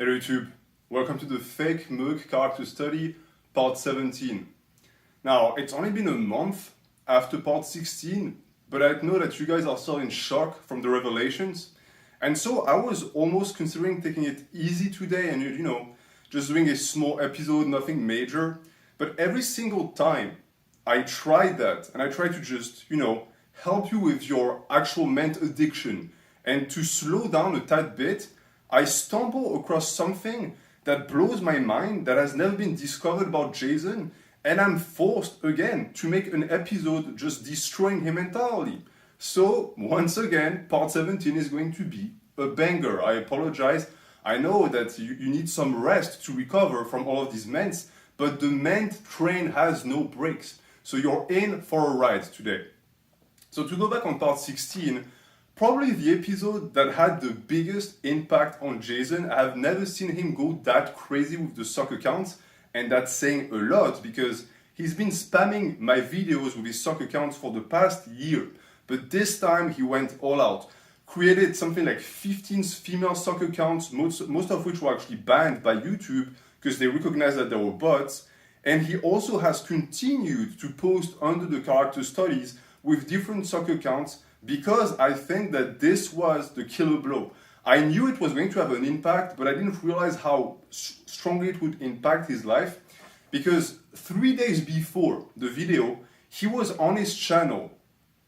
Hello YouTube, welcome to the fake Merc character study, part 17. Now, it's only been a month after part 16, but I know that you guys are still in shock from the revelations. And so I was almost considering taking it easy today and, just doing a small episode, nothing major. But every single time I tried that, and I tried to just, help you with your actual ment addiction and to slow down a tad bit, I stumble across something that blows my mind that has never been discovered about Jason, and I'm forced again to make an episode just destroying him entirely. So, once again, part 17 is going to be a banger. I apologize. I know that you need some rest to recover from all of these ments, but the ment train has no brakes. So you're in for a ride today. So to go back on part 16, probably the episode that had the biggest impact on Jason. I have never seen him go that crazy with the sock accounts, and that's saying a lot because he's been spamming my videos with his sock accounts for the past year. But this time he went all out. Created something like 15 female sock accounts, most of which were actually banned by YouTube because they recognized that they were bots. And he also has continued to post under the character studies with different sock accounts because I think that this was the killer blow. I knew it was going to have an impact, but I didn't realize how strongly it would impact his life because 3 days before the video, he was on his channel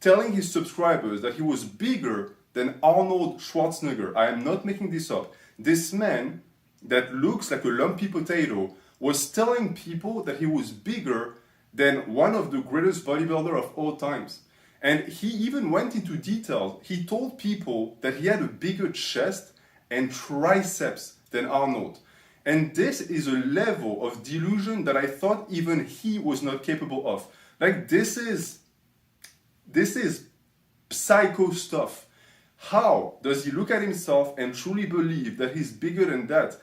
telling his subscribers that he was bigger than Arnold Schwarzenegger. I am not making this up. This man that looks like a lumpy potato was telling people that he was bigger than one of the greatest bodybuilders of all times. And he even went into details. He told people that he had a bigger chest and triceps than Arnold. And this is a level of delusion that I thought even he was not capable of. Like this is psycho stuff. How does he look at himself and truly believe that he's bigger than that?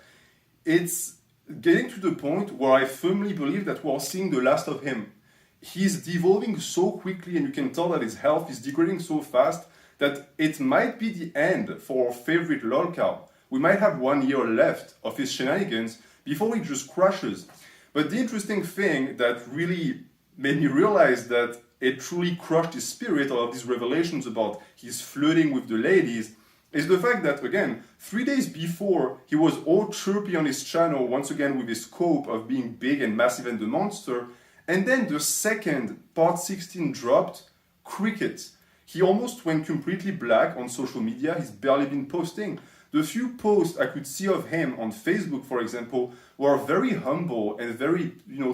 It's getting to the point where I firmly believe that we're seeing the last of him. He's devolving so quickly, and you can tell that his health is degrading so fast that it might be the end for our favorite lolcow. We might have 1 year left of his shenanigans before he just crashes. But the interesting thing that really made me realize that it truly crushed his spirit, all of these revelations about his flirting with the ladies, is the fact that, again, 3 days before, he was all chirpy on his channel, once again with his scope of being big and massive and the monster. And then the second part 16 dropped, crickets. He almost went completely black on social media. He's barely been posting. The few posts I could see of him on Facebook, for example, were very humble and very,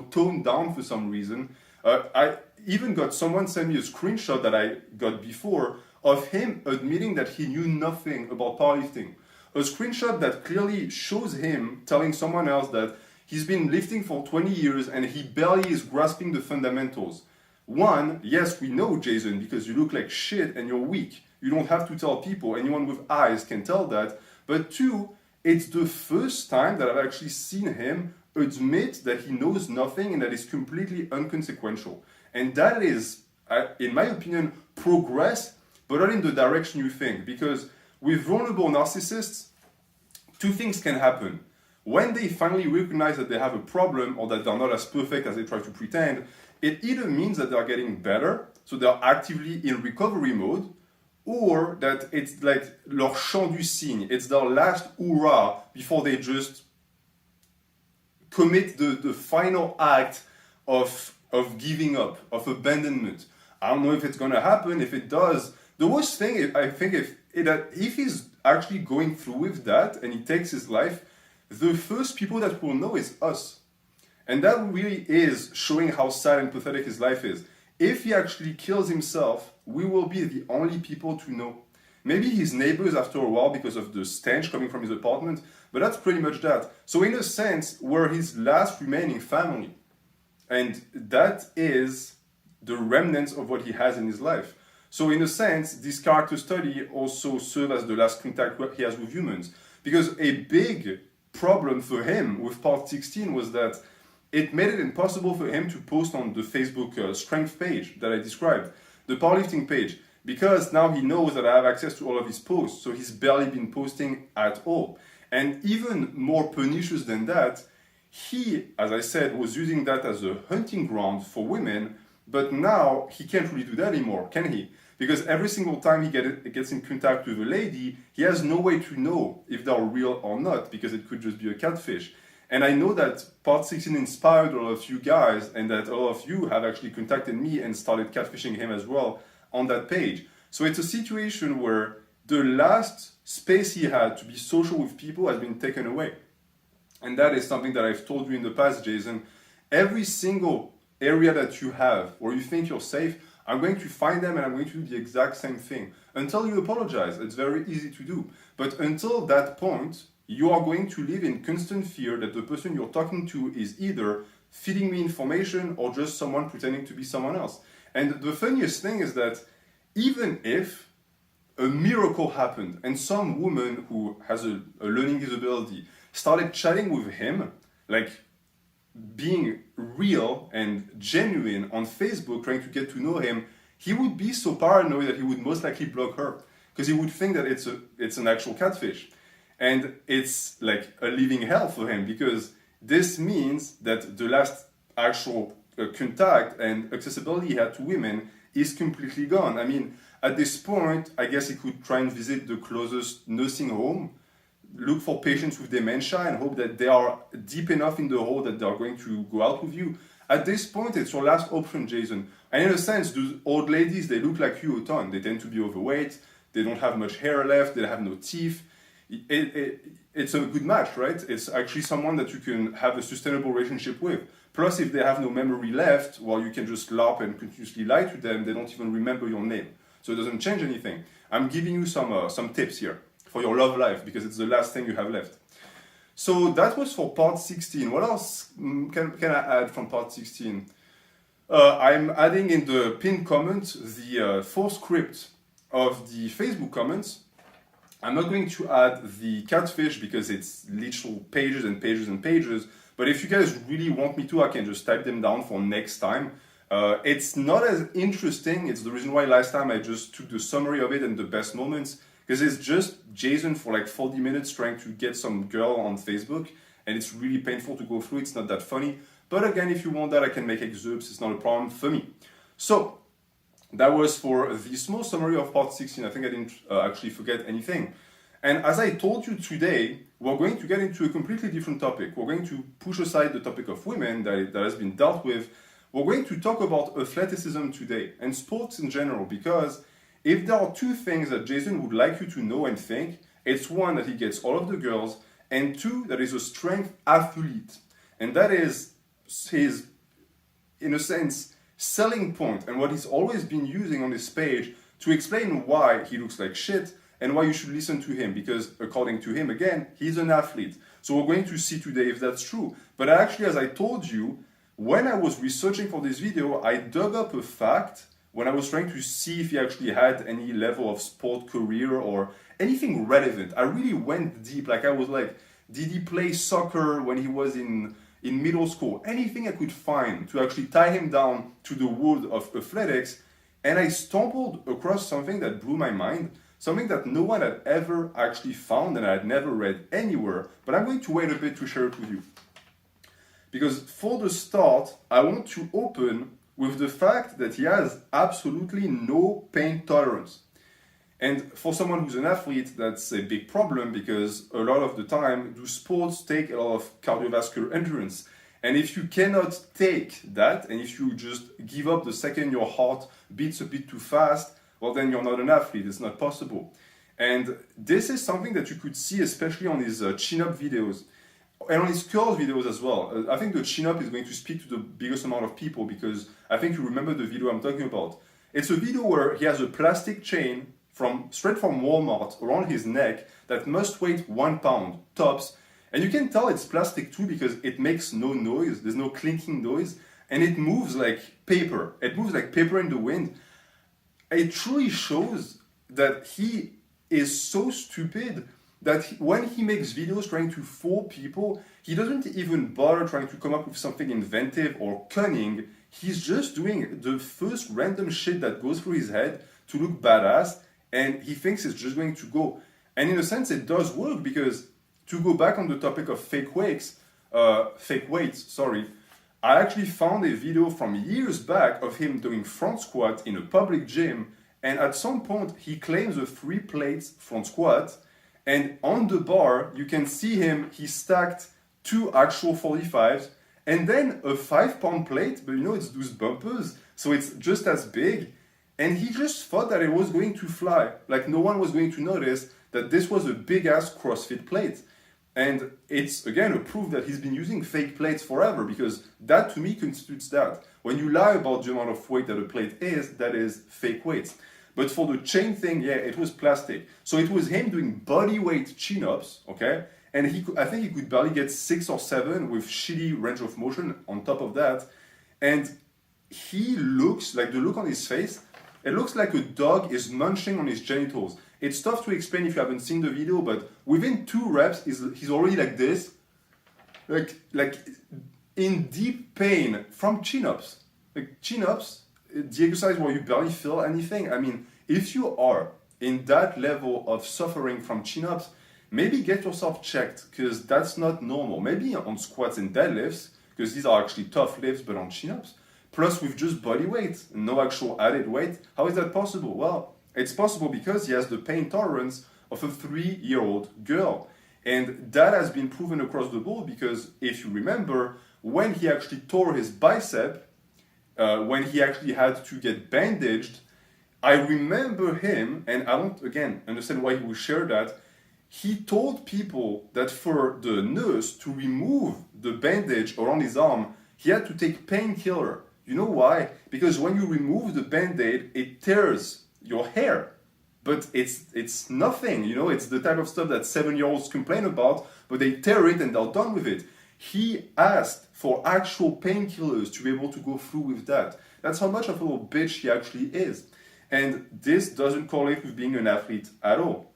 toned down for some reason. I even got someone send me a screenshot that I got before of him admitting that he knew nothing about powerlifting. A screenshot that clearly shows him telling someone else that he's been lifting for 20 years and he barely is grasping the fundamentals. One, yes, we know, Jason, because you look like shit and you're weak. You don't have to tell people. Anyone with eyes can tell that. But two, it's the first time that I've actually seen him admit that he knows nothing and that is completely inconsequential. And that is, in my opinion, progress, but not in the direction you think. Because with vulnerable narcissists, two things can happen. When they finally recognize that they have a problem or that they're not as perfect as they try to pretend, it either means that they're getting better, so they're actively in recovery mode, or that it's like leur chant du cygne, it's their last hurrah before they just commit the final act of giving up, of abandonment. I don't know if it's gonna happen. If it does, the worst thing, I think, if he's actually going through with that and he takes his life, the first people that will know is us. And that really is showing how sad and pathetic his life is. If he actually kills himself, we will be the only people to know. Maybe his neighbors after a while because of the stench coming from his apartment, but that's pretty much that. So in a sense, we're his last remaining family. And that is the remnants of what he has in his life. So in a sense, this character study also serves as the last contact he has with humans. Because a big problem for him with part 16 was that it made it impossible for him to post on the Facebook strength page that I described, the powerlifting page, because now he knows that I have access to all of his posts, so he's barely been posting at all. And even more pernicious than that, he, as I said, was using that as a hunting ground for women, but now he can't really do that anymore, can he? Because every single time he gets in contact with a lady, he has no way to know if they're real or not, because it could just be a catfish. And I know that Part 16 inspired a lot of you guys, and that a lot of you have actually contacted me and started catfishing him as well on that page. So it's a situation where the last space he had to be social with people has been taken away. And that is something that I've told you in the past, Jason. Every single area that you have where you think you're safe, I'm going to find them and I'm going to do the exact same thing. Until you apologize, it's very easy to do. But until that point, you are going to live in constant fear that the person you're talking to is either feeding me information or just someone pretending to be someone else. And the funniest thing is that even if a miracle happened and some woman who has a learning disability started chatting with him, like being real and genuine on Facebook, trying to get to know him, he would be so paranoid that he would most likely block her because he would think that it's an actual catfish. And it's like a living hell for him because this means that the last actual contact and accessibility he had to women is completely gone. I mean, at this point, I guess he could try and visit the closest nursing home, look for patients with dementia and hope that they are deep enough in the hole that they are going to go out with you. At this point, it's your last option, Jason. And in a sense, those old ladies, they look like you a ton. They tend to be overweight. They don't have much hair left. They have no teeth. It's a good match, right? It's actually someone that you can have a sustainable relationship with. Plus, if they have no memory left, well, you can just LARP and continuously lie to them. They don't even remember your name. So it doesn't change anything. I'm giving you some tips here for your love life because it's the last thing you have left. So that was for part 16. What else can I add from part 16? I'm adding in the pinned comment the full script of the Facebook comments. I'm not going to add the catfish because it's literal pages and pages and pages. But if you guys really want me to, I can just type them down for next time. It's not as interesting. It's the reason why last time I just took the summary of it and the best moments. Because it's just Jason for like 40 minutes trying to get some girl on Facebook. And it's really painful to go through. It's not that funny. But again, if you want that, I can make excerpts. It's not a problem for me. So that was for the small summary of part 16. I think I didn't actually forget anything. And as I told you today, we're going to get into a completely different topic. We're going to push aside the topic of women that has been dealt with. We're going to talk about athleticism today and sports in general, because if there are two things that Jason would like you to know and think, it's one, that he gets all of the girls, and two, that he's a strength athlete. And that is his, in a sense, selling point and what he's always been using on his page to explain why he looks like shit and why you should listen to him, because according to him, again, he's an athlete. So we're going to see today if that's true. But actually, as I told you, when I was researching for this video, I dug up a fact when I was trying to see if he actually had any level of sport career or anything relevant. I really went deep. Like I was like, did he play soccer when he was in middle school? Anything I could find to actually tie him down to the wood of athletics. And I stumbled across something that blew my mind, something that no one had ever actually found and I had never read anywhere. But I'm going to wait a bit to share it with you. Because for the start, I want to open with the fact that he has absolutely no pain tolerance. And for someone who's an athlete, that's a big problem because a lot of the time, do sports take a lot of cardiovascular endurance. And if you cannot take that, and if you just give up the second your heart beats a bit too fast, well, then you're not an athlete. It's not possible. And this is something that you could see, especially on his chin-up videos. And on his curls videos as well. I think the chin-up is going to speak to the biggest amount of people because I think you remember the video I'm talking about. It's a video where he has a plastic chain straight from Walmart around his neck that must weigh 1 pound, tops. And you can tell it's plastic too because it makes no noise. There's no clinking noise. And it moves like paper. It moves like paper in the wind. It truly shows that he is so stupid that when he makes videos trying to fool people, he doesn't even bother trying to come up with something inventive or cunning. He's just doing the first random shit that goes through his head to look badass, and he thinks it's just going to go. And in a sense, it does work because to go back on the topic of fake weights, sorry, I actually found a video from years back of him doing front squat in a public gym, and at some point he claims a 3 plates front squat, and on the bar you can see him, he stacked 2 actual 45s and then a 5-pound plate, but you know it's those bumpers, so it's just as big, and he just thought that it was going to fly, like no one was going to notice that this was a big ass CrossFit plate. And it's again a proof that he's been using fake plates forever, because that to me constitutes that. When you lie about the amount of weight that a plate is, that is fake weights. But for the chain thing, yeah, it was plastic. So it was him doing body weight chin-ups, okay? And I think he could barely get 6 or 7 with shitty range of motion on top of that. And he looks, like the look on his face, it looks like a dog is munching on his genitals. It's tough to explain if you haven't seen the video, but within 2 reps, he's already like this, like in deep pain from chin-ups. Like chin-ups, the exercise where you barely feel anything. I mean, if you are in that level of suffering from chin-ups, maybe get yourself checked, because that's not normal. Maybe on squats and deadlifts, because these are actually tough lifts, but on chin-ups, plus with just body weight, no actual added weight, how is that possible? Well, it's possible because he has the pain tolerance of a 3-year-old girl. And that has been proven across the board, because if you remember, when he actually tore his bicep, when he actually had to get bandaged, I remember him, and I don't, again, understand why he would share that. He told people that for the nurse to remove the bandage around his arm, he had to take painkiller. You know why? Because when you remove the band-aid, it tears your hair. But it's nothing, you know, it's the type of stuff that 7-year-olds complain about, but they tear it and they're done with it. He asked for actual painkillers to be able to go through with that. That's how much of a little bitch he actually is. And this doesn't correlate with being an athlete at all.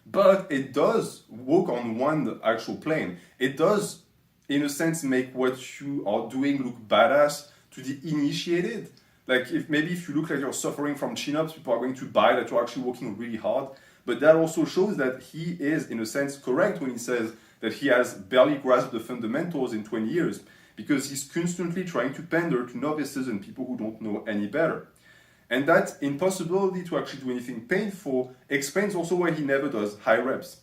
But it does work on one actual plane. It does, in a sense, make what you are doing look badass to the initiated. Like if you look like you're suffering from chin-ups, people are going to buy that you're actually working really hard. But that also shows that he is, in a sense, correct when he says that he has barely grasped the fundamentals in 20 years, because he's constantly trying to pander to novices and people who don't know any better. And that impossibility to actually do anything painful explains also why he never does high reps.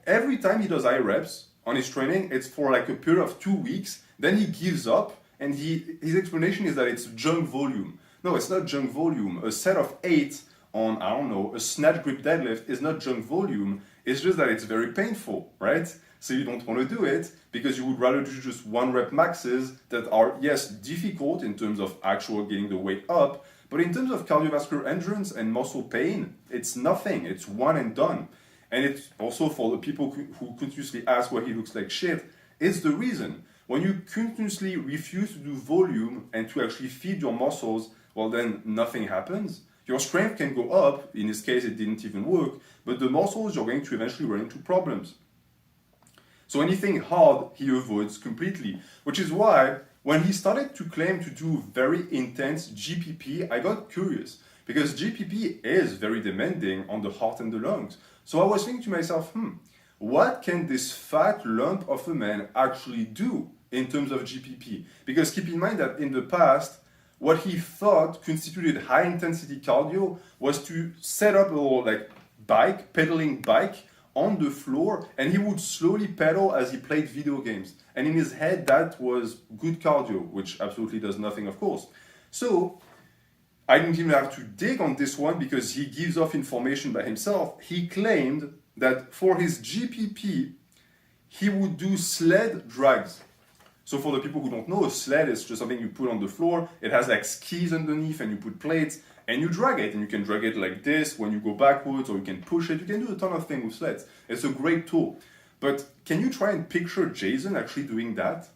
Every time he does high reps on his training, it's for like a period of 2 weeks, then he gives up. And his explanation is that it's junk volume. No, it's not junk volume. A set of 8 on, I don't know, a snatch grip deadlift is not junk volume. It's just that it's very painful, right? So you don't want to do it because you would rather do just 1 rep maxes that are, yes, difficult in terms of actual getting the weight up, but in terms of cardiovascular endurance and muscle pain, it's nothing. It's one and done. And it's also for the people who continuously ask why he looks like shit, it's the reason. When you continuously refuse to do volume and to actually feed your muscles, well then nothing happens. Your strength can go up, in this case it didn't even work, but the muscles you're going to eventually run into problems. So anything hard he avoids completely, which is why when he started to claim to do very intense GPP, I got curious, because GPP is very demanding on the heart and the lungs. So I was thinking to myself, what can this fat lump of a man actually do in terms of GPP? Because keep in mind that in the past, what he thought constituted high intensity cardio was to set up a little like pedaling bike on the floor, and he would slowly pedal as he played video games. And in his head, that was good cardio, which absolutely does nothing, of course. So I didn't even have to dig on this one because he gives off information by himself. He claimed that for his GPP, he would do sled drags. So for the people who don't know, a sled is just something you put on the floor. It has like skis underneath and you put plates and you drag it. And you can drag it like this when you go backwards, or you can push it. You can do a ton of things with sleds. It's a great tool. But can you try and picture Jason actually doing that?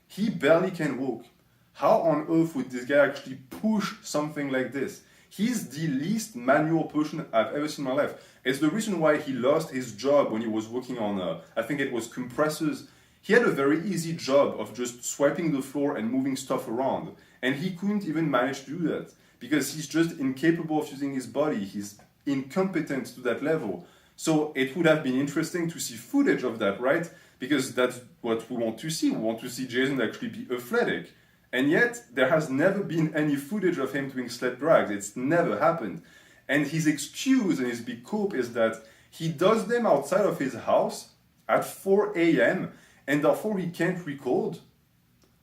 He barely can walk. How on earth would this guy actually push something like this? He's the least manual person I've ever seen in my life. It's the reason why he lost his job when he was working on, I think it was compressors. He had a very easy job of just swiping the floor and moving stuff around. And he couldn't even manage to do that because he's just incapable of using his body. He's incompetent to that level. So it would have been interesting to see footage of that, right? Because that's what we want to see. We want to see Jason actually be athletic. And yet, there has never been any footage of him doing sled drags. It's never happened. And his excuse and his big cope is that he does them outside of his house at 4 a.m. and therefore he can't record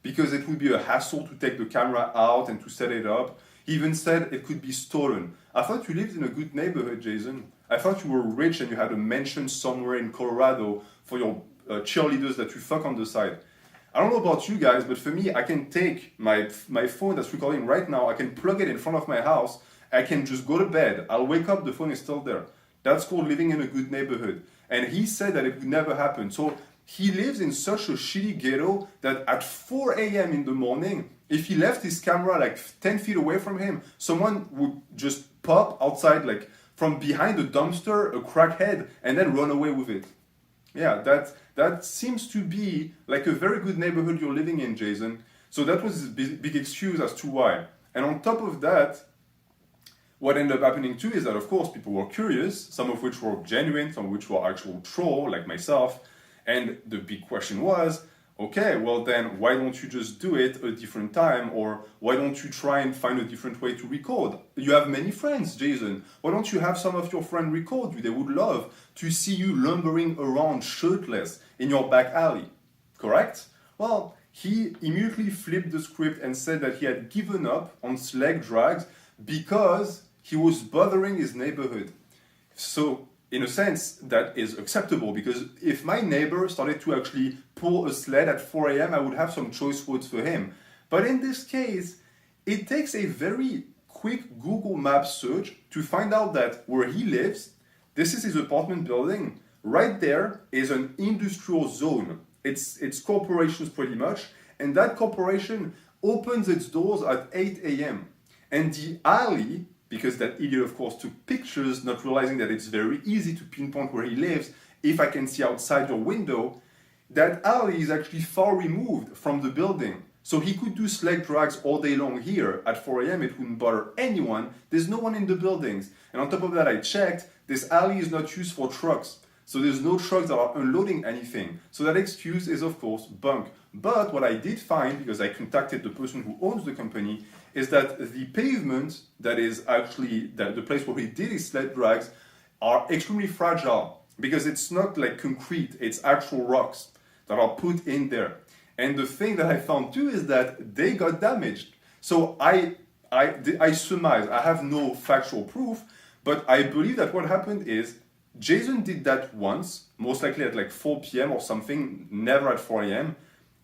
because it would be a hassle to take the camera out and to set it up. He even said it could be stolen. I thought you lived in a good neighborhood, Jason. I thought you were rich and you had a mansion somewhere in Colorado for your cheerleaders that you fuck on the side. I don't know about you guys, but for me, I can take my phone that's recording right now, I can plug it in front of my house, I can just go to bed, I'll wake up, the phone is still there. That's called living in a good neighborhood. And he said that it would never happen. So he lives in such a shitty ghetto that at 4 a.m. in the morning, if he left his camera like 10 feet away from him, someone would just pop outside like from behind a dumpster, a crackhead, and then run away with it. Yeah, that seems to be like a very good neighborhood you're living in, Jason. So that was his big excuse as to why. And on top of that, what ended up happening too is that, of course, people were curious, some of which were genuine, some of which were actual troll, like myself. And the big question was, okay, well then, why don't you just do it a different time? Or why don't you try and find a different way to record? You have many friends, Jason. Why don't you have some of your friends record you? They would love to see you lumbering around shirtless in your back alley, correct? Well, he immediately flipped the script and said that he had given up on sled drags because he was bothering his neighborhood. So, in a sense, that is acceptable because if my neighbor started to actually pull a sled at 4 a.m., I would have some choice words for him. But in this case, it takes a very quick Google Maps search to find out that where he lives, this is his apartment building, right there is an industrial zone. It's corporations pretty much, and that corporation opens its doors at 8 a.m. And the alley, because that idiot, of course, took pictures, not realizing that it's very easy to pinpoint where he lives. If I can see outside your window, that alley is actually far removed from the building. So he could do sled drags all day long here. At 4 a.m., it wouldn't bother anyone. There's no one in the buildings. And on top of that, I checked, this alley is not used for trucks. So there's no trucks that are unloading anything. So that excuse is, of course, bunk. But what I did find, because I contacted the person who owns the company, is that the pavement that is actually the place where he did his sled drags are extremely fragile because it's not like concrete, it's actual rocks that are put in there. And the thing that I found too is that they got damaged. So I surmise, I have no factual proof, but I believe that what happened is Jason did that once, most likely at like 4 p.m. or something, never at 4 a.m.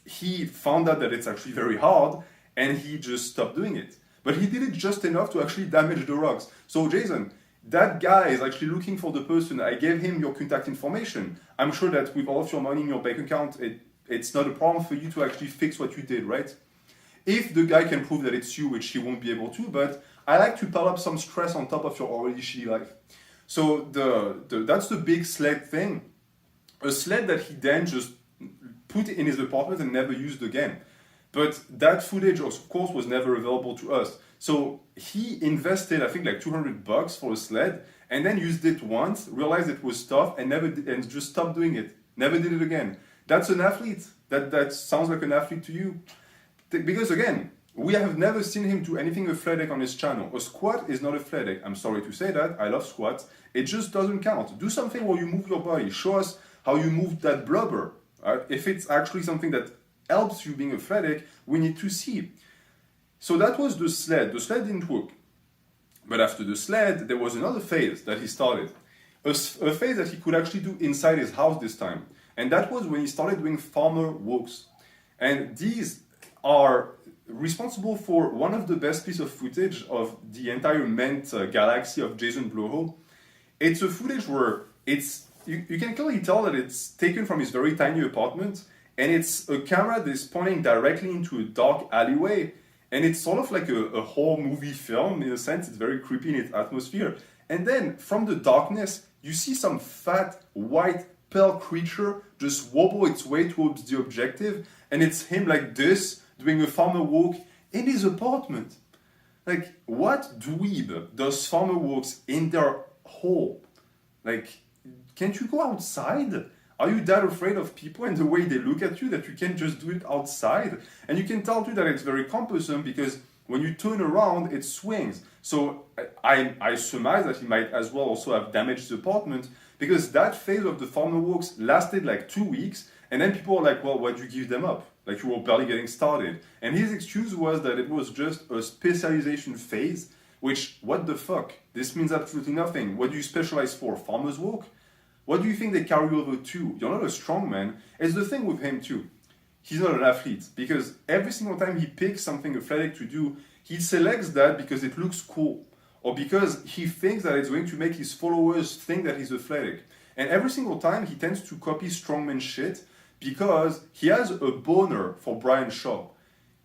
He found out that it's actually very hard and he just stopped doing it. But he did it just enough to actually damage the rocks. So Jason, that guy is actually looking for the person. I gave him your contact information. I'm sure that with all of your money in your bank account, it's not a problem for you to actually fix what you did, right? If the guy can prove that it's you, which he won't be able to, but I like to pile up some stress on top of your already shitty life. So that's the big sled thing. A sled that he then just put in his apartment and never used again. But that footage, of course, was never available to us. So he invested, I think, like $200 for a sled, and then used it once, realized it was tough, and and just stopped doing it. Never did it again. That's an athlete. That sounds like an athlete to you. Because again, we have never seen him do anything athletic on his channel. A squat is not athletic. I'm sorry to say that. I love squats. It just doesn't count. Do something where you move your body. Show us how you move that blubber. If it's actually something that helps you being athletic, we need to see. So that was the sled. The sled didn't work. But after the sled, there was another phase that he started. A phase that he could actually do inside his house this time. And that was when he started doing farmer walks. And these are responsible for one of the best pieces of footage of the entire Ment galaxy of Jason Blowhole. It's a footage where you can clearly tell that it's taken from his very tiny apartment, and it's a camera that is pointing directly into a dark alleyway, and it's sort of like a horror movie film in a sense. It's very creepy in its atmosphere. And then from the darkness, you see some fat, white, pale creature just wobble its way towards the objective, and it's him like this, doing a farmer walk in his apartment. Like, what dweeb does farmer walks in their hole? Like, can't you go outside? Are you that afraid of people and the way they look at you that you can't just do it outside? And you can tell too that it's very cumbersome because when you turn around, it swings. So I surmise that he might as well also have damaged the apartment because that phase of the farmer walks lasted like 2 weeks. And then people are like, well, why'd you give them up? Like you were barely getting started. And his excuse was that it was just a specialization phase, which, what the fuck? This means absolutely nothing. What do you specialize for? Farmer's walk? What do you think they carry you over to? You're not a strongman. It's the thing with him too. He's not an athlete because every single time he picks something athletic to do, he selects that because it looks cool or because he thinks that it's going to make his followers think that he's athletic. And every single time he tends to copy strongman shit because he has a boner for Brian Shaw.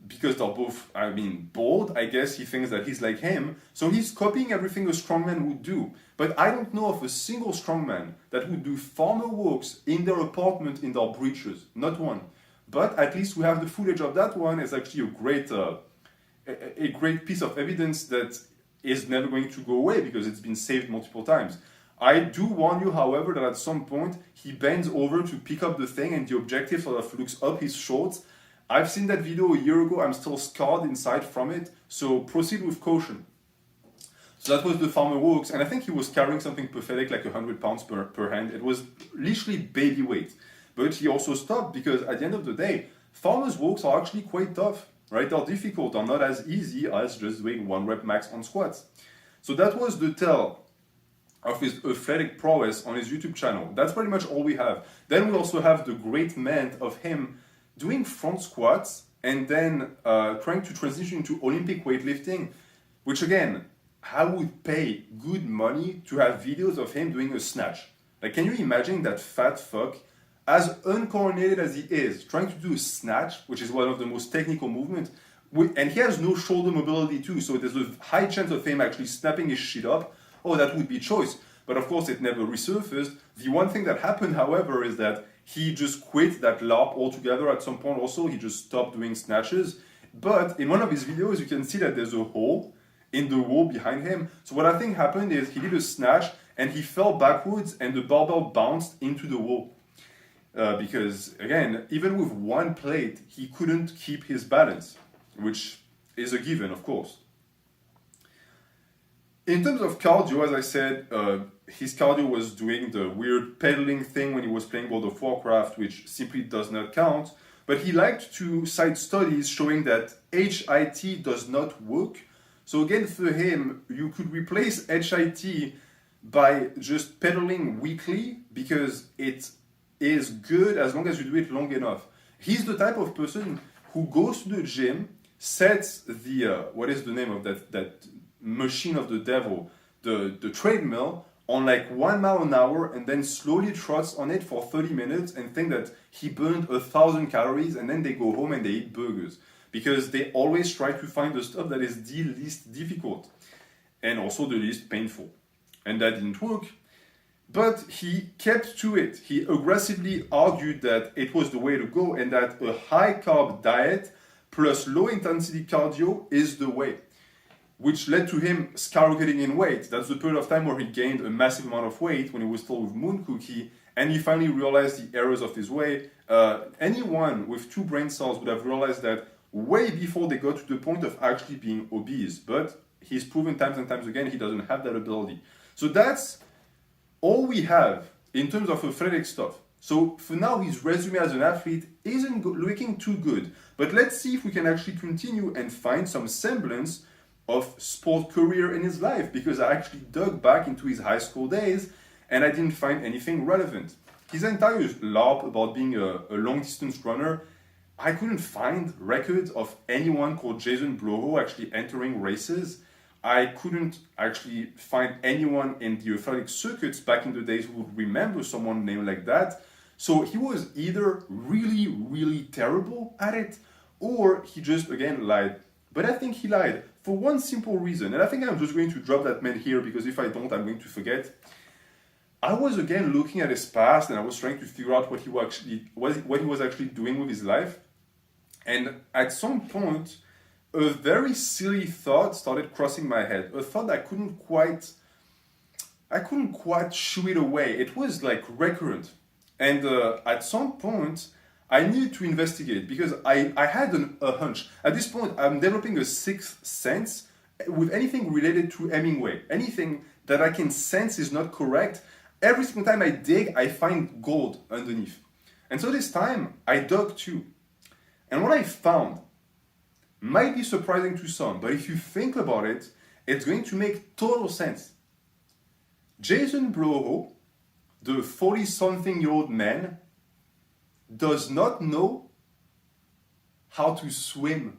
Because they're both, bald, I guess he thinks that he's like him. So he's copying everything a strongman would do. But I don't know of a single strongman that would do farmer walks in their apartment in their breeches. Not one. But at least we have the footage of that one. It's actually a great piece of evidence that is never going to go away because it's been saved multiple times. I do warn you, however, that at some point he bends over to pick up the thing and the objective sort of looks up his shorts. I've seen that video a year ago. I'm still scarred inside from it. So proceed with caution. So that was the farmer walks. And I think he was carrying something pathetic like 100 pounds per hand. It was literally baby weight. But he also stopped because at the end of the day, farmers walks are actually quite tough, right? They're difficult. They're not as easy as just doing 1 rep max on squats. So that was the tell of his athletic prowess on his YouTube channel. That's pretty much all we have. Then we also have the great man of him doing front squats and then trying to transition into Olympic weightlifting, which again, I would pay good money to have videos of him doing a snatch. Like, can you imagine that fat fuck, as uncoordinated as he is, trying to do a snatch, which is one of the most technical movements, and he has no shoulder mobility too, so there's a high chance of him actually snapping his shit up. Oh, that would be choice. But of course, it never resurfaced. The one thing that happened, however, is that he just quit that LARP altogether at some point also. He just stopped doing snatches. But in one of his videos, you can see that there's a hole in the wall behind him. So what I think happened is he did a snatch and he fell backwards and the barbell bounced into the wall. Because, again, even with one plate, he couldn't keep his balance, which is a given, of course. In terms of cardio, as I said, his cardio was doing the weird pedaling thing when he was playing World of Warcraft, which simply does not count. But he liked to cite studies showing that HIT does not work. So again, for him, you could replace HIT by just pedaling weekly because it is good as long as you do it long enough. He's the type of person who goes to the gym, sets the, what is the name of that machine of the devil, the treadmill, on like 1 mile an hour and then slowly trots on it for 30 minutes and think that he burned 1,000 calories and then they go home and they eat burgers. Because they always try to find the stuff that is the least difficult and also the least painful. And that didn't work. But he kept to it. He aggressively argued that it was the way to go and that a high carb diet plus low intensity cardio is the way, which led to him skyrocketing in weight. That's the period of time where he gained a massive amount of weight when he was still with Moon Cookie, and he finally realized the errors of his way. Anyone with 2 brain cells would have realized that way before they got to the point of actually being obese, but he's proven times and times again he doesn't have that ability. So that's all we have in terms of athletic stuff. So for now, his resume as an athlete isn't looking too good, but let's see if we can actually continue and find some semblance of sport career in his life, because I actually dug back into his high school days and I didn't find anything relevant. His entire LARP about being a long distance runner, I couldn't find records of anyone called Jason Bloho actually entering races. I couldn't actually find anyone in the athletic circuits back in the days who would remember someone named like that. So he was either really, really terrible at it, or he just, again, lied. But I think he lied for one simple reason, and I think I'm just going to drop that man here because if I don't, I'm going to forget. I was again looking at his past and I was trying to figure out what he was actually doing with his life. And at some point, a very silly thought started crossing my head. A thought I couldn't quite I couldn't quite shoo it away. It was like recurrent. And at some point, I needed to investigate because I had a hunch. At this point, I'm developing a sixth sense with anything related to Hemingway. Anything that I can sense is not correct. Every single time I dig, I find gold underneath. And so this time, I dug too. And what I found might be surprising to some, but if you think about it, it's going to make total sense. Jason Bloho, the 40-something-year-old man, does not know how to swim.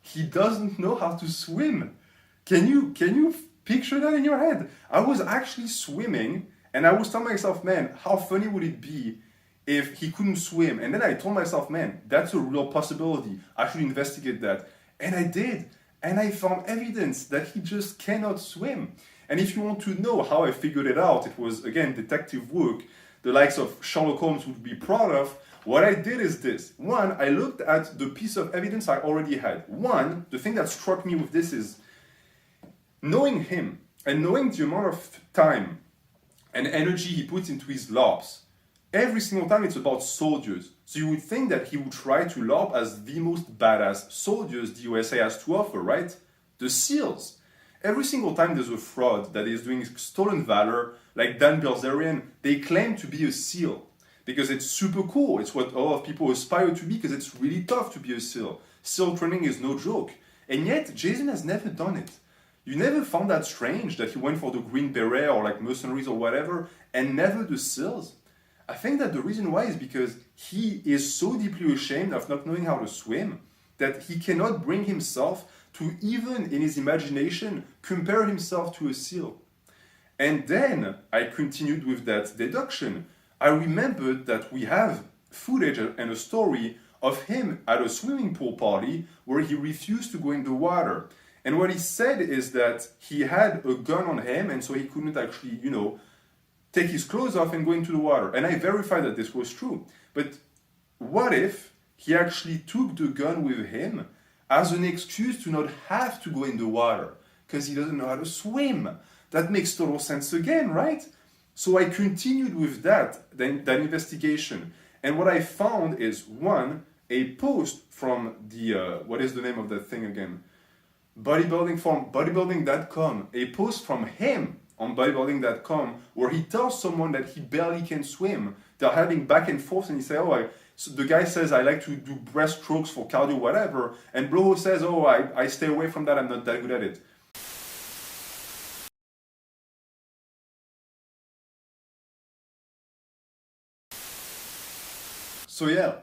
He doesn't know how to swim. Can you picture that in your head? I was actually swimming and I was telling myself, man, how funny would it be if he couldn't swim? And then I told myself, man, that's a real possibility. I should investigate that. And I did. And I found evidence that he just cannot swim. And if you want to know how I figured it out, it was, again, detective work, the likes of Sherlock Holmes would be proud of. What I did is this. One, I looked at the piece of evidence I already had. One, the thing that struck me with this is knowing him and knowing the amount of time and energy he puts into his LARPs. Every single time it's about soldiers. So you would think that he would try to LARP as the most badass soldiers the USA has to offer, right? The SEALs. Every single time there's a fraud that is doing stolen valor, like Dan Bilzerian, they claim to be a SEAL because it's super cool. It's what a lot of people aspire to be because it's really tough to be a SEAL. SEAL training is no joke. And yet, Jason has never done it. You never found that strange that he went for the Green Beret or like mercenaries or whatever and never the SEALs? I think that the reason why is because he is so deeply ashamed of not knowing how to swim that he cannot bring himself to even in his imagination compare himself to a SEAL. And then I continued with that deduction. I remembered that we have footage and a story of him at a swimming pool party where he refused to go in the water. And what he said is that he had a gun on him and so he couldn't actually, take his clothes off and go into the water. And I verified that this was true. But what if he actually took the gun with him as an excuse to not have to go in the water because he doesn't know how to swim? That makes total sense again, right? So I continued with that investigation. And what I found is, one, a post from the, what is the name of that thing again? Bodybuilding.com, a post from him on bodybuilding.com where he tells someone that he barely can swim. They're having back and forth and he says, so the guy says, I like to do breaststrokes for cardio, whatever. And Bloho says, I stay away from that, I'm not that good at it. So yeah,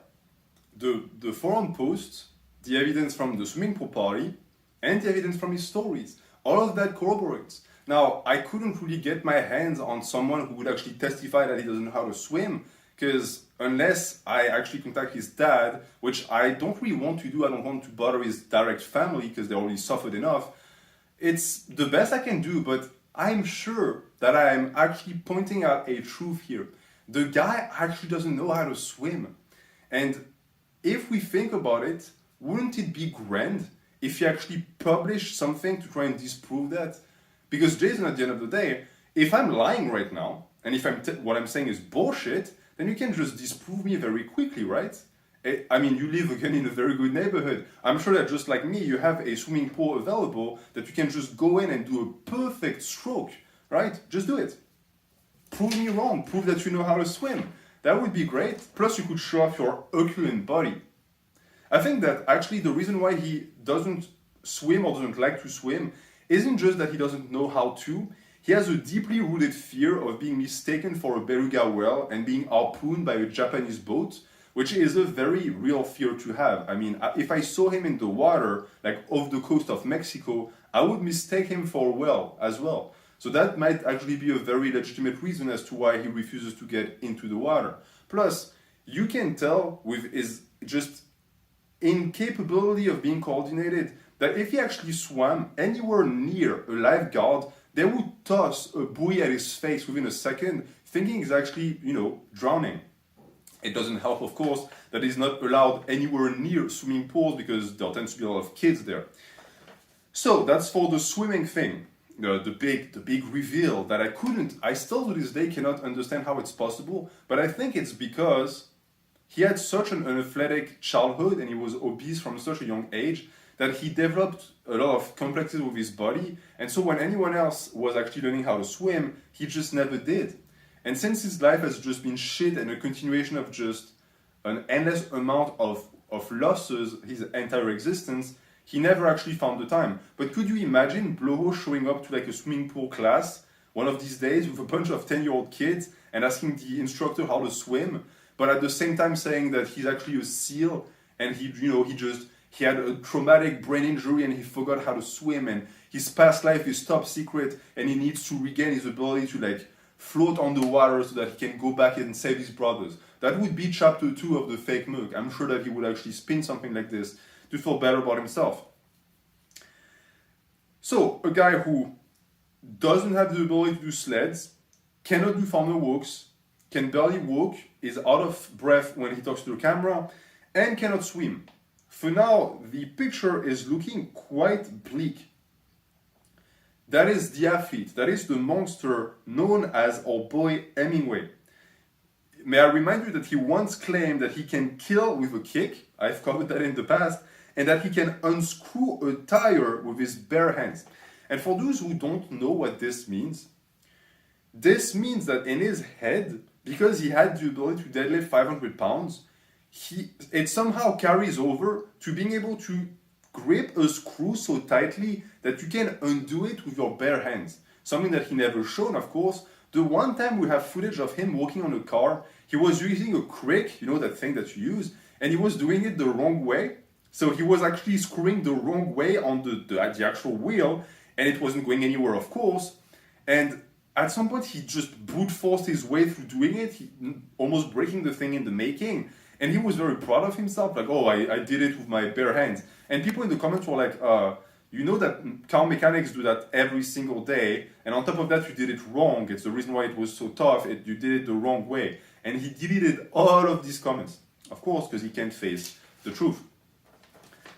the forum posts, the evidence from the swimming pool party, and the evidence from his stories, all of that corroborates. Now, I couldn't really get my hands on someone who would actually testify that he doesn't know how to swim, because unless I actually contact his dad, which I don't really want to do, I don't want to bother his direct family because they already suffered enough, it's the best I can do, but I'm sure that I'm actually pointing out a truth here. The guy actually doesn't know how to swim. And if we think about it, wouldn't it be grand if he actually published something to try and disprove that? Because Jason, at the end of the day, if I'm lying right now, and if what I'm saying is bullshit, then you can just disprove me very quickly, right? I mean, you live again in a very good neighborhood. I'm sure that just like me, you have a swimming pool available that you can just go in and do a perfect stroke, right? Just do it. Prove me wrong. Prove that you know how to swim. That would be great. Plus, you could show off your Herculean body. I think that actually the reason why he doesn't swim or doesn't like to swim isn't just that he doesn't know how to. He has a deeply rooted fear of being mistaken for a beluga whale and being harpooned by a Japanese boat, which is a very real fear to have. I mean, if I saw him in the water, like off the coast of Mexico, I would mistake him for a whale as well. So that might actually be a very legitimate reason as to why he refuses to get into the water. Plus, you can tell with his just incapability of being coordinated that if he actually swam anywhere near a lifeguard, they would toss a buoy at his face within a second, thinking he's actually, drowning. It doesn't help, of course, that he's not allowed anywhere near swimming pools because there tends to be a lot of kids there. So that's for the swimming thing. the big reveal that I still to this day cannot understand how it's possible, but I think it's because he had such an unathletic childhood and he was obese from such a young age that he developed a lot of complexes with his body, and so when anyone else was actually learning how to swim, he just never did. And since his life has just been shit and a continuation of just an endless amount of losses his entire existence, he never actually found the time. But could you imagine Bloho showing up to like a swimming pool class one of these days with a bunch of 10-year-old kids and asking the instructor how to swim, but at the same time saying that he's actually a SEAL and he had a traumatic brain injury and he forgot how to swim and his past life is top secret and he needs to regain his ability to like float on the water so that he can go back and save his brothers. That would be chapter 2 of the fake Merc. I'm sure that he would actually spin something like this to feel better about himself. So, a guy who doesn't have the ability to do sleds, cannot do farmer walks, can barely walk, is out of breath when he talks to the camera, and cannot swim. For now, the picture is looking quite bleak. That is the athlete, that is the monster known as our boy Hemingway. May I remind you that he once claimed that he can kill with a kick, I've covered that in the past, and that he can unscrew a tire with his bare hands. And for those who don't know what this means that in his head, because he had the ability to deadlift 500 pounds, it somehow carries over to being able to grip a screw so tightly that you can undo it with your bare hands. Something that he never shown, of course. The one time we have footage of him walking on a car, he was using a crick, you know, that thing that you use, and he was doing it the wrong way. So he was actually screwing the wrong way on the actual wheel, and it wasn't going anywhere, of course. And at some point, he just brute forced his way through doing it, almost breaking the thing in the making. And he was very proud of himself, like, oh, I did it with my bare hands. And people in the comments were like, you know that car mechanics do that every single day, and on top of that, you did it wrong. It's the reason why it was so tough. You did it the wrong way. And he deleted all of these comments, of course, because he can't face the truth.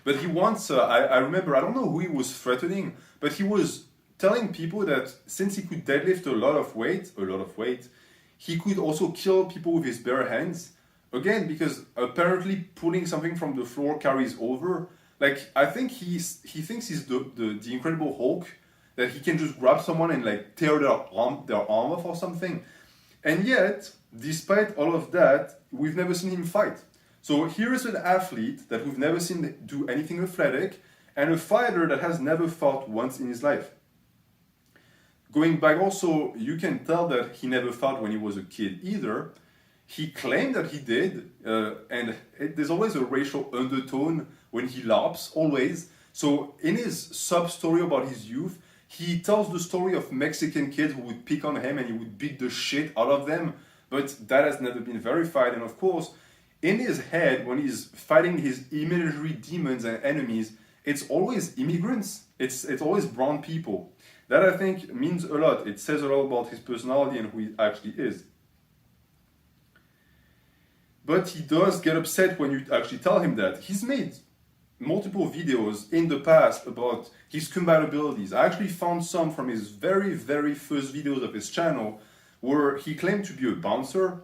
But he once, I remember, I don't know who he was threatening, but he was telling people that since he could deadlift a lot of weight, he could also kill people with his bare hands. Again, because apparently pulling something from the floor carries over. Like, I think he thinks he's the Incredible Hulk, that he can just grab someone and like tear their arm off or something. And yet, despite all of that, we've never seen him fight. So here is an athlete that we've never seen do anything athletic, and a fighter that has never fought once in his life. Going back also, you can tell that he never fought when he was a kid either. He claimed that he did, and there's always a racial undertone when he LARPs, always. So in his sub-story about his youth, he tells the story of Mexican kids who would pick on him and he would beat the shit out of them, but that has never been verified. And of course, in his head, when he's fighting his imaginary demons and enemies, it's always immigrants, it's always brown people. That, I think, means a lot. It says a lot about his personality and who he actually is. But he does get upset when you actually tell him that. He's made multiple videos in the past about his combat abilities. I actually found some from his very, very first videos of his channel where he claimed to be a bouncer.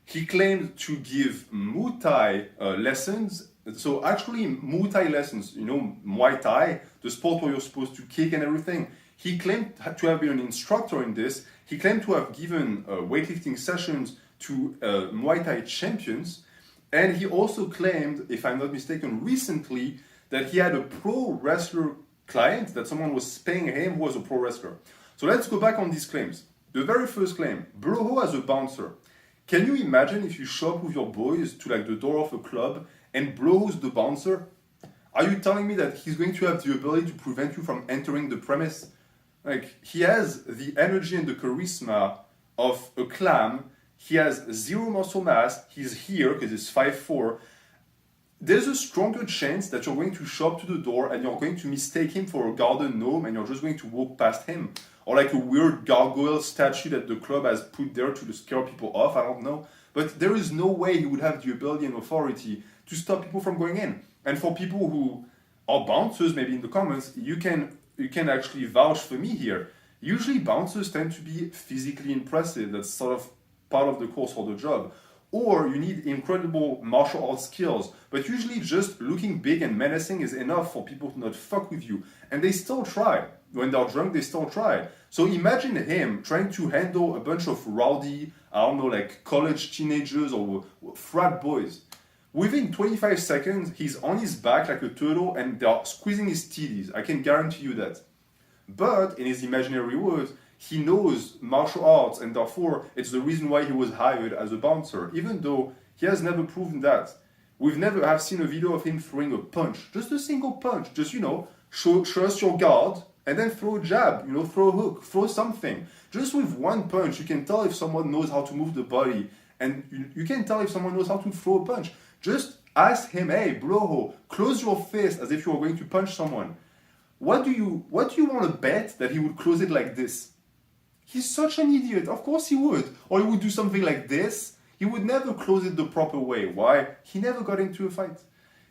He claimed to give Muay Thai lessons. So actually Muay Thai lessons, you know, Muay Thai, the sport where you're supposed to kick and everything. He claimed to have been an instructor in this. He claimed to have given weightlifting sessions to Muay Thai champions. And he also claimed, if I'm not mistaken, recently that he had a pro wrestler client, that someone was paying him who was a pro wrestler. So let's go back on these claims. The very first claim, Bloho as a bouncer. Can you imagine if you show up with your boys to like the door of a club and Bloho's the bouncer? Are you telling me that he's going to have the ability to prevent you from entering the premise? Like, he has the energy and the charisma of a clam. He has zero muscle mass. He's here because he's 5'4". There's a stronger chance that you're going to show up to the door and you're going to mistake him for a garden gnome and you're just going to walk past him. Or like a weird gargoyle statue that the club has put there to scare people off, I don't know. But there is no way he would have the ability and authority to stop people from going in. And for people who are bouncers, maybe in the comments, you can you can actually vouch for me here. Usually bouncers tend to be physically impressive. That's sort of part of the course for the job. Or you need incredible martial arts skills, but usually just looking big and menacing is enough for people to not fuck with you. And they still try. When they're drunk, they still try. So imagine him trying to handle a bunch of rowdy, I don't know, like college teenagers or frat boys. Within 25 seconds, he's on his back like a turtle and they're squeezing his titties. I can guarantee you that. But in his imaginary world, he knows martial arts and therefore it's the reason why he was hired as a bouncer, even though he has never proven that. We've never have seen a video of him throwing a punch, just a single punch, just, show us your guard and then throw a jab, throw a hook, throw something. Just with one punch, you can tell if someone knows how to move the body and you can tell if someone knows how to throw a punch. Just ask him, hey, bro, close your fist as if you were going to punch someone. What do you want to bet that he would close it like this? He's such an idiot. Of course he would. Or he would do something like this. He would never close it the proper way. Why? He never got into a fight.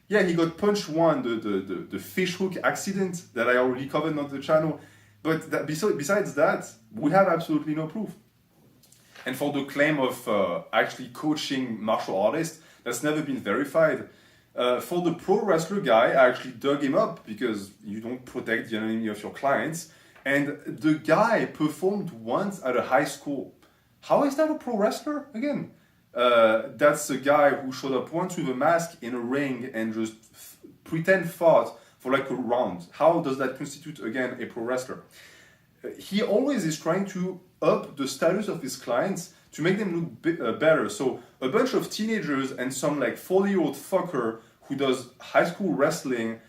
Yeah, he got punched the fish hook accident that I already covered on the channel. But besides that, we have absolutely no proof. And for the claim of actually coaching martial artists, that's never been verified. For the pro wrestler guy, I actually dug him up because you don't protect the enemy of your clients. And the guy performed once at a high school. How is that a pro wrestler? Again, that's a guy who showed up once with a mask in a ring and just pretend fought for like a round. How does that constitute, again, a pro wrestler? He always is trying to up the status of his clients to make them look better. So a bunch of teenagers and some like 40-year-old fucker who does high school wrestling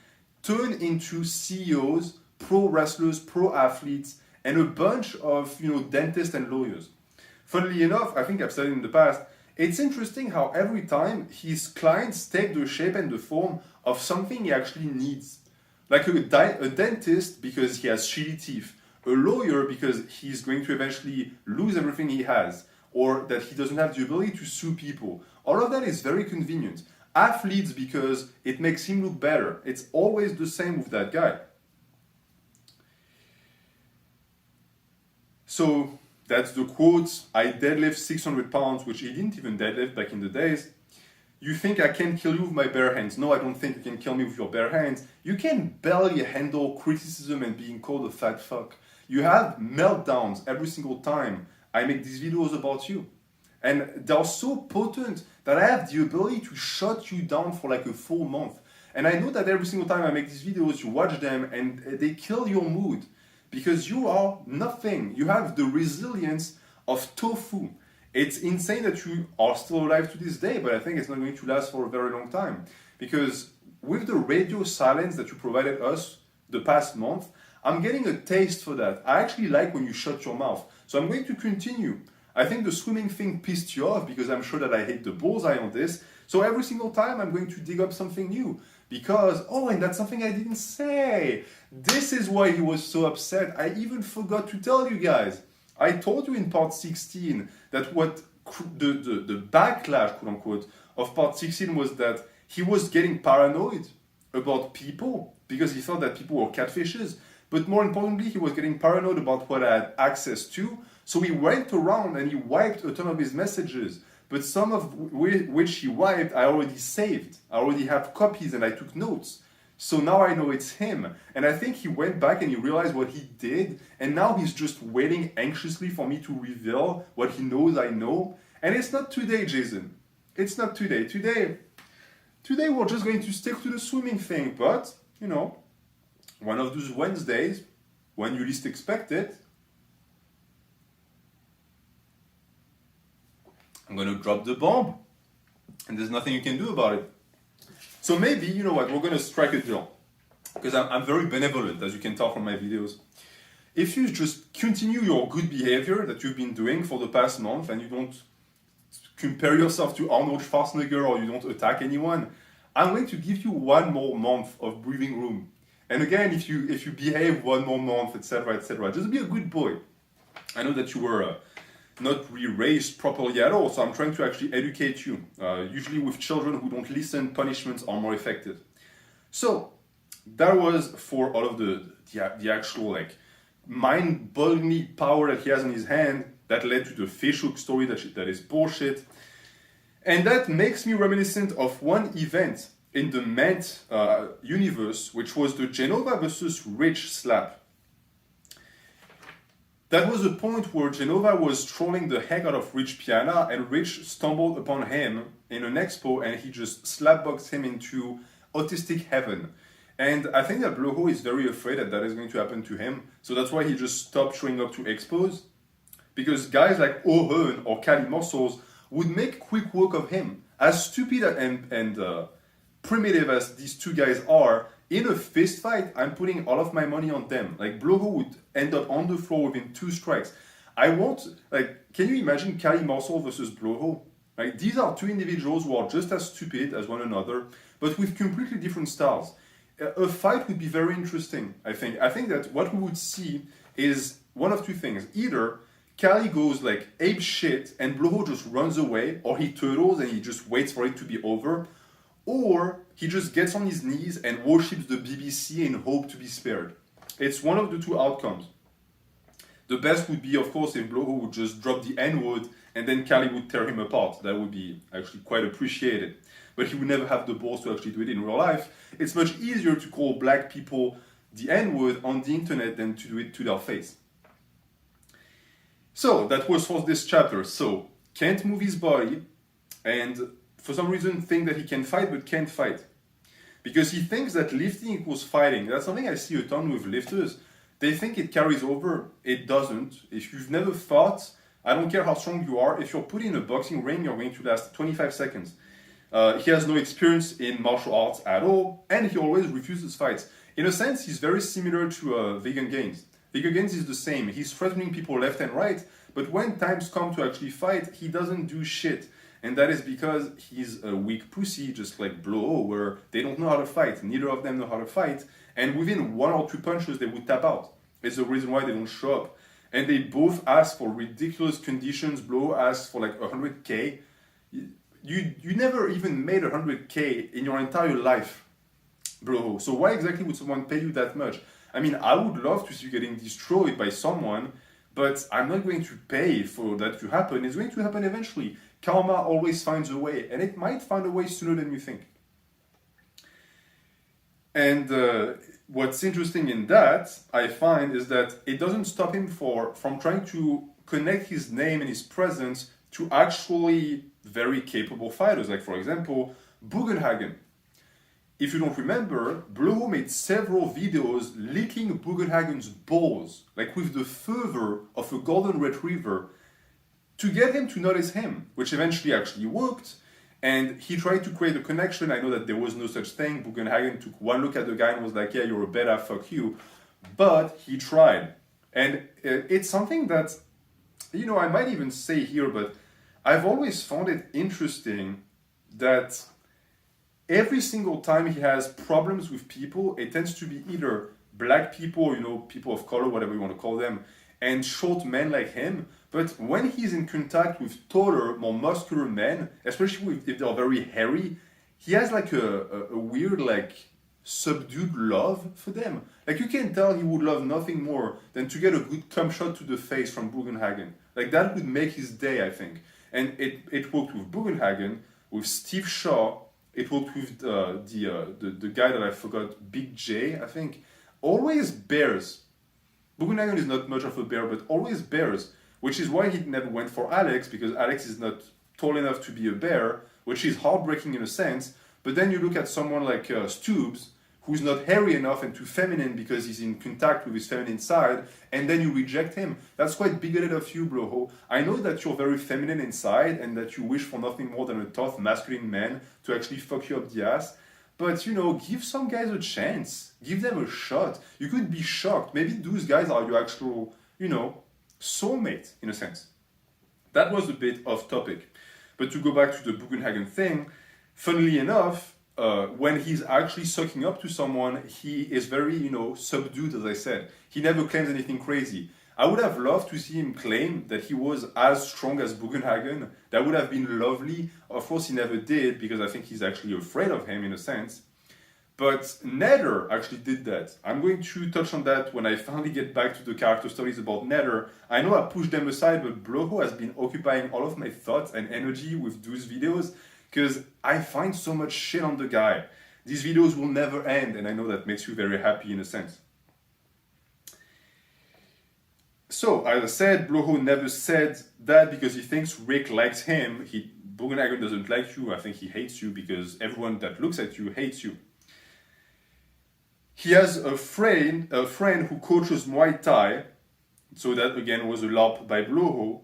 turn into CEOs, pro wrestlers, pro athletes, and a bunch of dentists and lawyers. Funnily enough, I think I've said it in the past, it's interesting how every time his clients take the shape and the form of something he actually needs. Like a dentist because he has shitty teeth, a lawyer because he's going to eventually lose everything he has, or that he doesn't have the ability to sue people. All of that is very convenient. Athletes because it makes him look better. It's always the same with that guy. So that's the quote. I deadlift 600 pounds, which he didn't even deadlift back in the days. You think I can kill you with my bare hands? No, I don't think you can kill me with your bare hands. You can barely handle criticism and being called a fat fuck. You have meltdowns every single time I make these videos about you. And they're so potent that I have the ability to shut you down for like a full month. And I know that every single time I make these videos, you watch them and they kill your mood. Because you are nothing. You have the resilience of tofu. It's insane that you are still alive to this day, but I think it's not going to last for a very long time. Because with the radio silence that you provided us the past month, I'm getting a taste for that. I actually like when you shut your mouth. So I'm going to continue. I think the swimming thing pissed you off because I'm sure that I hit the bullseye on this. So every single time I'm going to dig up something new. Because, and that's something I didn't say. This is why he was so upset. I even forgot to tell you guys. I told you in part 16 that what the backlash, quote unquote, of part 16 was that he was getting paranoid about people because he thought that people were catfishes. But more importantly, he was getting paranoid about what I had access to. So he went around and he wiped a ton of his messages. But some of which he wiped, I already saved. I already have copies and I took notes. So now I know it's him. And I think he went back and he realized what he did. And now he's just waiting anxiously for me to reveal what he knows I know. And it's not today, Jason. It's not today. Today we're just going to stick to the swimming thing. But, one of those Wednesdays, when you least expect it, I'm going to drop the bomb. And there's nothing you can do about it. So maybe, you know what, we're going to strike a deal. Because I'm very benevolent, as you can tell from my videos. If you just continue your good behavior that you've been doing for the past month and you don't compare yourself to Arnold Schwarzenegger or you don't attack anyone, I'm going to give you one more month of breathing room. And again, if you behave one more month, etc., just be a good boy. I know that you were not re-raised properly at all, so I'm trying to actually educate you. Usually with children who don't listen, punishments are more effective. So, that was for all of the actual like mind-bogglingly power that he has in his hand that led to the fish hook story that is bullshit. And that makes me reminiscent of one event in the Ment universe, which was the Genova versus Rich slap. That was a point where Genova was trolling the heck out of Rich Piana, and Rich stumbled upon him in an expo and he just slapboxed him into autistic heaven. And I think that Bloho is very afraid that is going to happen to him, so that's why he just stopped showing up to expos. Because guys like Owen or Cali Muscles would make quick work of him. As stupid and primitive as these two guys are, in a fist fight, I'm putting all of my money on them. Like, Bloho would end up on the floor within 2 strikes. Can you imagine Cali Muscle versus Bloho? Like, these are two individuals who are just as stupid as one another, but with completely different styles. A fight would be very interesting, I think. I think that what we would see is one of two things. Either Cali goes like ape shit and Bloho just runs away, or he turtles and he just waits for it to be over, or he just gets on his knees and worships the BBC in hope to be spared. It's one of the two outcomes. The best would be, of course, if Bloho would just drop the N-word and then Cali would tear him apart. That would be actually quite appreciated. But he would never have the balls to actually do it in real life. It's much easier to call black people the N-word on the internet than to do it to their face. So, that was for this chapter. So, can't move his body, and for some reason think that he can fight but can't fight. Because he thinks that lifting equals fighting. That's something I see a ton with lifters. They think it carries over. It doesn't. If you've never fought, I don't care how strong you are, if you're put in a boxing ring, you're going to last 25 seconds. He has no experience in martial arts at all, and he always refuses fights. In a sense, he's very similar to Vegan Gains. Vegan Gains is the same. He's threatening people left and right, but when times come to actually fight, he doesn't do shit. And that is because he's a weak pussy, just like Bloho, where they don't know how to fight. Neither of them know how to fight. And within 1 or 2 punches, they would tap out. It's the reason why they don't show up. And they both ask for ridiculous conditions. Bloho asks for like 100K. You never even made 100K in your entire life, Bloho. So why exactly would someone pay you that much? I mean, I would love to see you getting destroyed by someone, but I'm not going to pay for that to happen. It's going to happen eventually. Karma always finds a way, and it might find a way sooner than you think. And what's interesting in that, I find, is that it doesn't stop him from trying to connect his name and his presence to actually very capable fighters. Like, for example, Bugenhagen. If you don't remember, Bloho made several videos licking Bugenhagen's balls, like with the fervor of a golden retriever, to get him to notice him, which eventually actually worked. And he tried to create a connection. I know that there was no such thing. Bugenhagen took one look at the guy and was like, yeah, you're a beta, fuck you. But he tried. And it's something that, I might even say here, but I've always found it interesting that every single time he has problems with people, it tends to be either black people, people of color, whatever you want to call them, and short men like him. But when he's in contact with taller, more muscular men, especially if they're very hairy, he has like a weird, like, subdued love for them. Like, you can tell he would love nothing more than to get a good cum shot to the face from Bugenhagen. Like, that would make his day, I think. And it worked with Bugenhagen, with Steve Shaw. It worked with the guy that I forgot, Big J, I think. Always bears. Bugenhagen is not much of a bear, but always bears, which is why he never went for Alex, because Alex is not tall enough to be a bear, which is heartbreaking in a sense. But then you look at someone like Stubbs, who's not hairy enough and too feminine because he's in contact with his feminine side, and then you reject him. That's quite bigoted of you, Bloho. I know that you're very feminine inside and that you wish for nothing more than a tough, masculine man to actually fuck you up the ass. But, give some guys a chance. Give them a shot. You could be shocked. Maybe those guys are your actual, soulmate, in a sense. That was a bit off topic. But to go back to the Bugenhagen thing, funnily enough, when he's actually sucking up to someone, he is very, subdued, as I said. He never claims anything crazy. I would have loved to see him claim that he was as strong as Bugenhagen. That would have been lovely. Of course, he never did, because I think he's actually afraid of him, in a sense. But Nether actually did that. I'm going to touch on that when I finally get back to the character stories about Nether. I know I pushed them aside, but Bloho has been occupying all of my thoughts and energy with those videos because I find so much shit on the guy. These videos will never end, and I know that makes you very happy in a sense. So, as I said, Bloho never said that because he thinks Rick likes him. Bugenhagen doesn't like you. I think he hates you because everyone that looks at you hates you. He has a friend who coaches Muay Thai, so that again was a LARP by Bloho,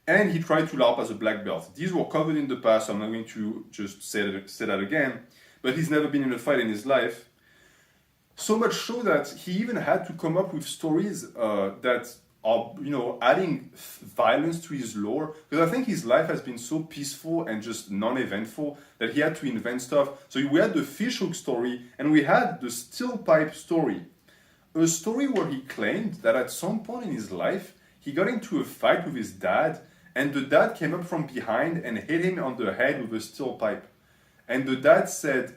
and he tried to LARP as a black belt. These were covered in the past, so I'm not going to just say that again, but he's never been in a fight in his life. So much so that he even had to come up with stories that are, adding violence to his lore, because I think his life has been so peaceful and just non-eventful that he had to invent stuff. So we had the fishhook story and we had the steel pipe story. A story where he claimed that at some point in his life, he got into a fight with his dad and the dad came up from behind and hit him on the head with a steel pipe. And the dad said,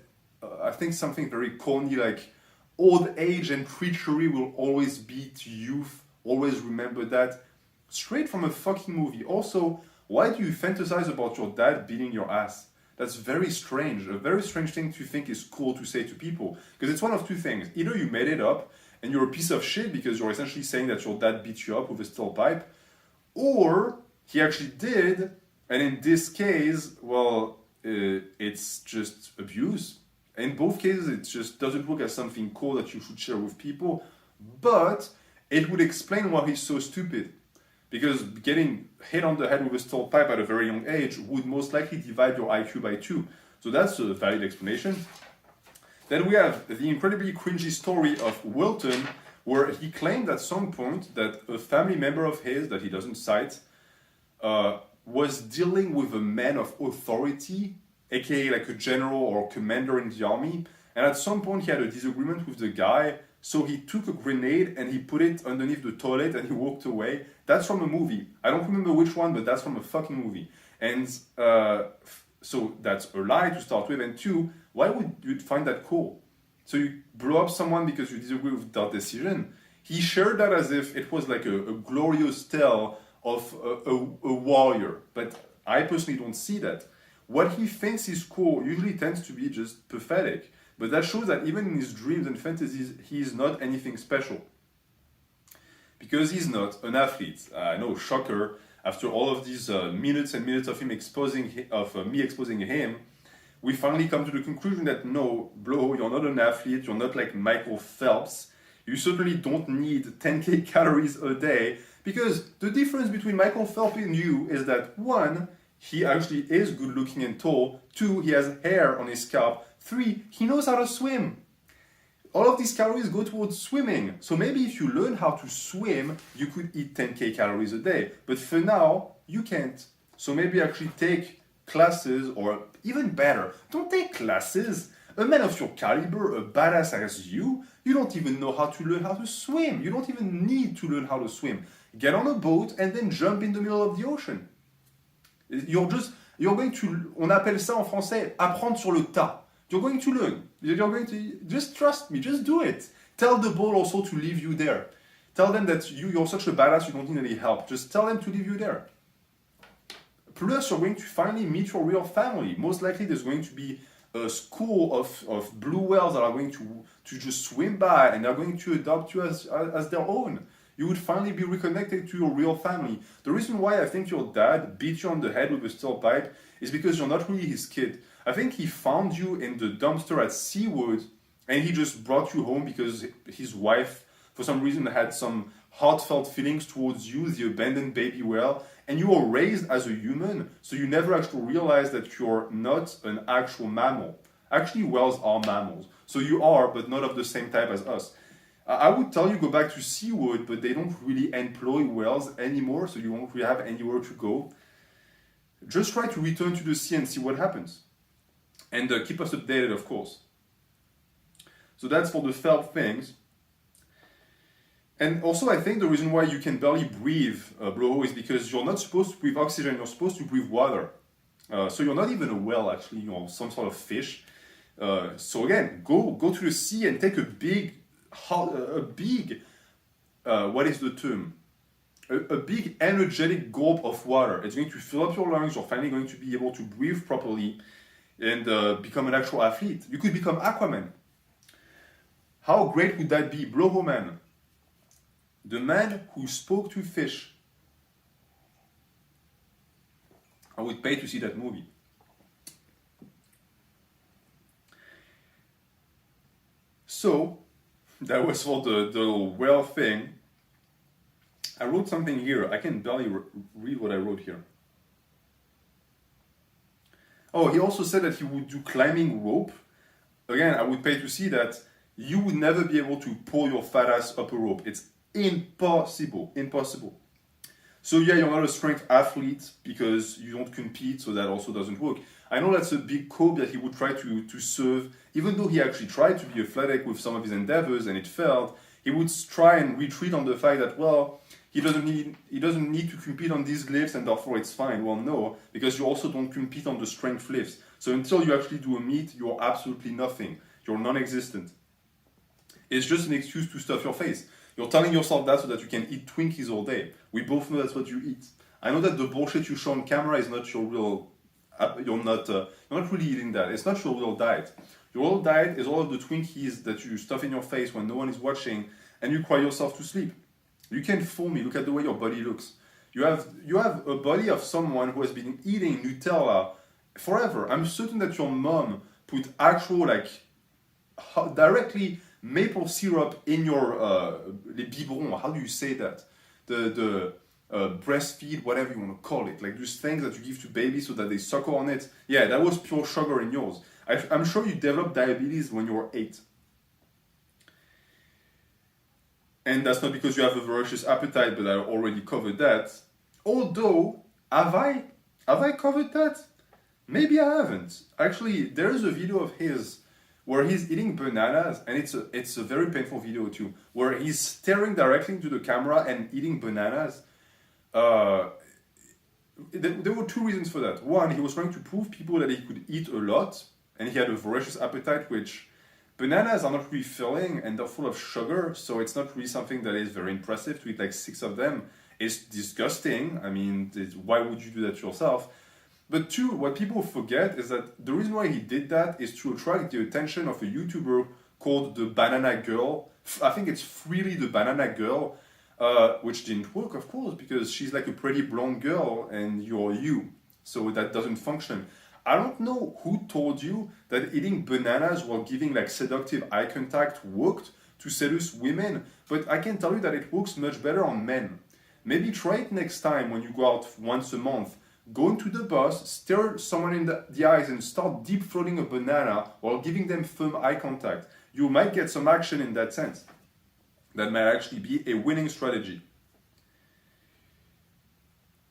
I think something very corny like, old age and treachery will always beat youth. Always remember that. Straight from a fucking movie. Also, why do you fantasize about your dad beating your ass? That's very strange. A very strange thing to think is cool to say to people. Because it's one of two things. Either you made it up and you're a piece of shit because you're essentially saying that your dad beat you up with a steel pipe. Or he actually did. And in this case, well, it's just abuse. In both cases, it just doesn't look as something cool that you should share with people. But it would explain why he's so stupid. Because getting hit on the head with a steel pipe at a very young age would most likely divide your IQ by 2. So that's a valid explanation. Then we have the incredibly cringy story of Wilton, where he claimed at some point that a family member of his, that he doesn't cite, was dealing with a man of authority, aka like a general or commander in the army. And at some point he had a disagreement with the guy, so he took a grenade and he put it underneath the toilet and he walked away. That's from a movie. I don't remember which one, but that's from a fucking movie. And so that's a lie to start with. And two, why would you find that cool? So you blow up someone because you disagree with that decision. He shared that as if it was like a glorious tale of a warrior. But I personally don't see that. What he thinks is cool usually tends to be just pathetic. But that shows that even in his dreams and fantasies, he is not anything special. Because he's not an athlete. No, shocker. After all of these minutes and minutes of me exposing him, we finally come to the conclusion that no, Bloho, you're not an athlete, you're not like Michael Phelps. You certainly don't need 10k calories a day, because the difference between Michael Phelps and you is that 1, he actually is good looking and tall, 2, he has hair on his scalp, 3, he knows how to swim. All of these calories go towards swimming. So maybe if you learn how to swim, you could eat 10k calories a day. But for now, you can't. So maybe actually take classes, or even better, don't take classes. A man of your caliber, a badass as you don't even know how to learn how to swim. You don't even need to learn how to swim. Get on a boat and then jump in the middle of the ocean. You're going to, on appelle ça en français, apprendre sur le tas. You're going to learn. You're going to, just trust me, just do it. Tell the boat also to leave you there. Tell them that you're such a badass, you don't need any help. Just tell them to leave you there. Plus, you're going to finally meet your real family. Most likely there's going to be a school of blue whales that are going to just swim by and they're going to adopt you as their own. You would finally be reconnected to your real family. The reason why I think your dad beat you on the head with a steel pipe is because you're not really his kid. I think he found you in the dumpster at SeaWorld and he just brought you home because his wife, for some reason, had some heartfelt feelings towards you, the abandoned baby whale, and you were raised as a human, so you never actually realized that you're not an actual mammal. Actually, whales are mammals. So you are, but not of the same type as us. I would tell you go back to SeaWorld, but they don't really employ whales anymore, so you won't really have anywhere to go. Just try to return to the sea and see what happens. And keep us updated, of course. So that's for the felt things. And also, I think the reason why you can barely breathe, Bloho, is because you're not supposed to breathe oxygen, you're supposed to breathe water. So you're not even a whale, actually, you're some sort of fish. So again, go to the sea and take a big, what is the term? A big energetic gulp of water. It's going to fill up your lungs. You're finally going to be able to breathe properly and become an actual athlete. You could become Aquaman. How great would that be? Blow Man, the man who spoke to fish. I would pay to see that movie. So, that was for the little whale thing. I wrote something here. I can barely read what I wrote here. Oh, he also said that he would do climbing rope. Again, I would pay to see that. You would never be able to pull your fat ass up a rope. It's impossible. Impossible. So yeah, you're not a strength athlete because you don't compete, so that also doesn't work. I know that's a big cope that he would try to serve, even though he actually tried to be athletic with some of his endeavors and it failed. He would try and retreat on the fact that, well, he doesn't need to compete on these lifts and therefore it's fine. Well, no, because you also don't compete on the strength lifts. So until you actually do a meet, you're absolutely nothing. You're non-existent. It's just an excuse to stuff your face. You're telling yourself that so that you can eat Twinkies all day. We both know that's what you eat. I know that the bullshit you show on camera is not your real. You're not really eating that. It's not your real diet. Your real diet is all of the Twinkies that you stuff in your face when no one is watching, and you cry yourself to sleep. You can't fool me. Look at the way your body looks. You have a body of someone who has been eating Nutella forever. I'm certain that your mom put actual directly maple syrup in your les biberons. How do you say that? The breastfeed, whatever you want to call it, like those things that you give to babies so that they suckle on it. Yeah, that was pure sugar in yours. I'm sure you developed diabetes when you were 8. And that's not because you have a voracious appetite, but I already covered that. Although, have I covered that? Maybe I haven't. Actually, there's a video of his where he's eating bananas, and it's a very painful video too, where he's staring directly into the camera and eating bananas. There were 2 reasons for that. One, he was trying to prove people that he could eat a lot, and he had a voracious appetite, which bananas are not really filling, and they're full of sugar, so it's not really something that is very impressive to eat like 6 of them. It's disgusting. I mean, why would you do that yourself? But 2, what people forget is that the reason why he did that is to attract the attention of a YouTuber called the Banana Girl. I think it's Freely the Banana Girl, which didn't work, of course, because she's like a pretty blonde girl and you're you. So that doesn't function. I don't know who told you that eating bananas while giving like seductive eye contact worked to seduce women, but I can tell you that it works much better on men. Maybe try it next time when you go out once a month. Go into the bus, stare someone in the eyes and start deep throating a banana while giving them firm eye contact. You might get some action in that sense. That might actually be a winning strategy.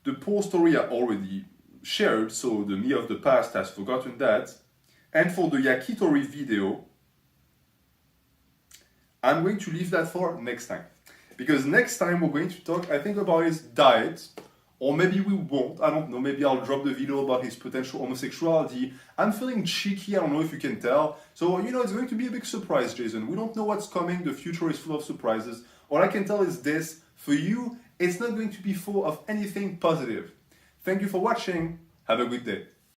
The poor story I already shared, so the me of the past has forgotten that. And for the yakitori video, I'm going to leave that for next time. Because next time we're going to talk, I think, about his diet. Or maybe we won't, I don't know, maybe I'll drop the video about his potential homosexuality. I'm feeling cheeky, I don't know if you can tell. So, it's going to be a big surprise, Jason. We don't know what's coming, the future is full of surprises. All I can tell is this, for you, it's not going to be full of anything positive. Thank you for watching, have a good day.